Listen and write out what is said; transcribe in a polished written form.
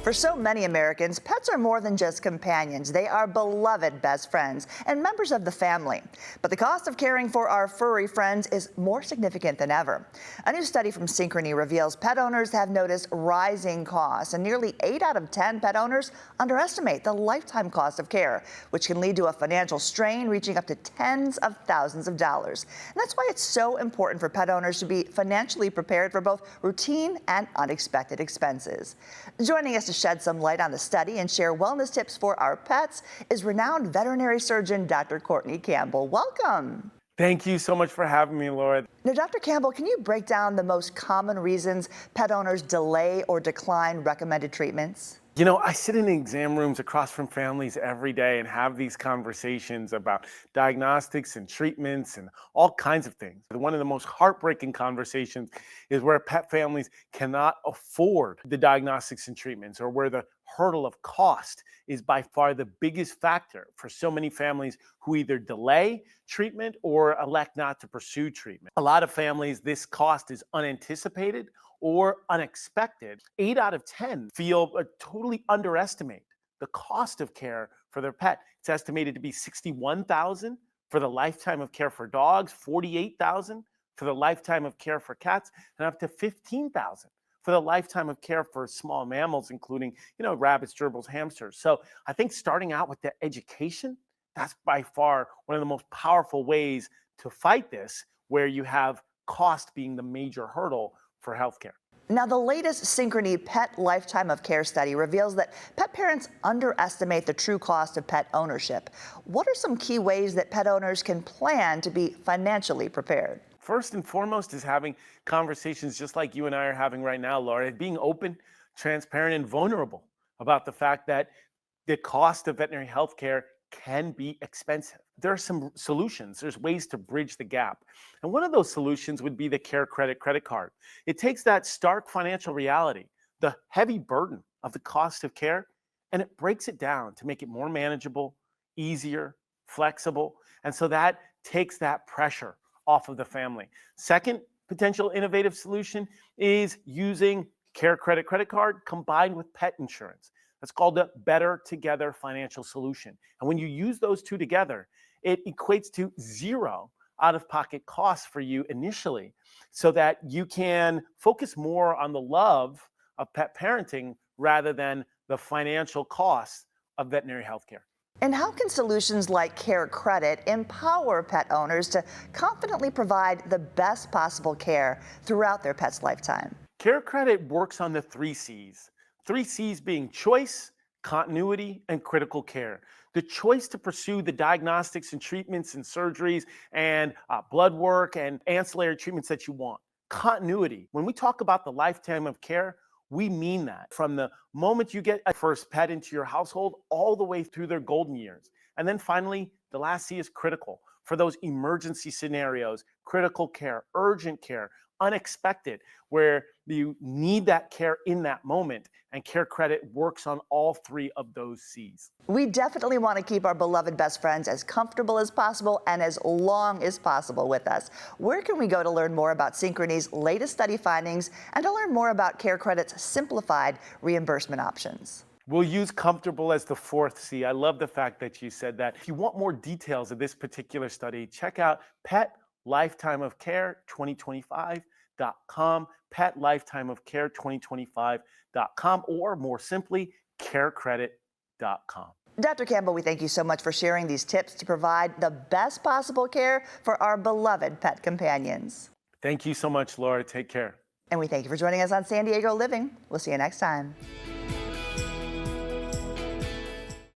For so many Americans, pets are more than just companions. They are beloved best friends and members of the family. But the cost of caring for our furry friends is more significant than ever. A new study from Synchrony reveals pet owners have noticed rising costs, and nearly 8 out of 10 pet owners underestimate the lifetime cost of care, which can lead to a financial strain reaching up to tens of thousands of dollars. And that's why it's so important for pet owners to be financially prepared for both routine and unexpected expenses. Joining us to shed some light on the study and share wellness tips for our pets is renowned veterinary surgeon Dr. Courtney Campbell. Welcome. Thank you so much for having me, Laura. Now, Dr. Campbell, can you break down the most common reasons pet owners delay or decline recommended treatments? You know, I sit in exam rooms across from families every day and have these conversations about diagnostics and treatments and all kinds of things. One of the most heartbreaking conversations is where pet families cannot afford the diagnostics and treatments, or where the hurdle of cost is by far the biggest factor for so many families who either delay treatment or elect not to pursue treatment. A lot of families, this cost is unanticipated or unexpected. 8 out of 10 feel totally underestimate the cost of care for their pet. It's estimated to be $61,000 for the lifetime of care for dogs, $48,000 for the lifetime of care for cats, and up to $15,000 for the lifetime of care for small mammals, including, rabbits, gerbils, hamsters. So I think starting out with the education, that's by far one of the most powerful ways to fight this, where you have cost being the major hurdle for healthcare. Now, the latest Synchrony Pet Lifetime of Care study reveals that pet parents underestimate the true cost of pet ownership. What are some key ways that pet owners can plan to be financially prepared? First and foremost is having conversations just like you and I are having right now, Laura, being open, transparent, and vulnerable about the fact that the cost of veterinary health care can be expensive. There are some solutions. There's ways to bridge the gap. And one of those solutions would be the Care Credit credit card. It takes that stark financial reality, the heavy burden of the cost of care, and it breaks it down to make it more manageable, easier, flexible. And so that takes that pressure off of the family. Second potential innovative solution is using Care Credit credit card combined with pet insurance. That's called the Better Together financial solution. And when you use those two together, it equates to zero out-of-pocket costs for you initially, so that you can focus more on the love of pet parenting rather than the financial costs of veterinary health care. And how can solutions like Care Credit empower pet owners to confidently provide the best possible care throughout their pet's lifetime? Care Credit works on the 3 C's. 3 C's being choice, continuity, and critical care. The choice to pursue the diagnostics and treatments and surgeries and blood work and ancillary treatments that you want. Continuity. When we talk about the lifetime of care, we mean that from the moment you get a first pet into your household all the way through their golden years. And then finally, the last C is critical. For those emergency scenarios, critical care, urgent care, unexpected, where you need that care in that moment, and Care Credit works on all 3 of those C's. We definitely want to keep our beloved best friends as comfortable as possible and as long as possible with us. Where can we go to learn more about Synchrony's latest study findings and to learn more about Care Credit's simplified reimbursement options? We'll use comfortable as the 4th C. I love the fact that you said that. If you want more details of this particular study, check out Pet Lifetime of Care 2025.com, Pet Lifetime of Care 2025.com, or more simply, carecredit.com. Dr. Campbell, we thank you so much for sharing these tips to provide the best possible care for our beloved pet companions. Thank you so much, Laura. Take care. And we thank you for joining us on San Diego Living. We'll see you next time.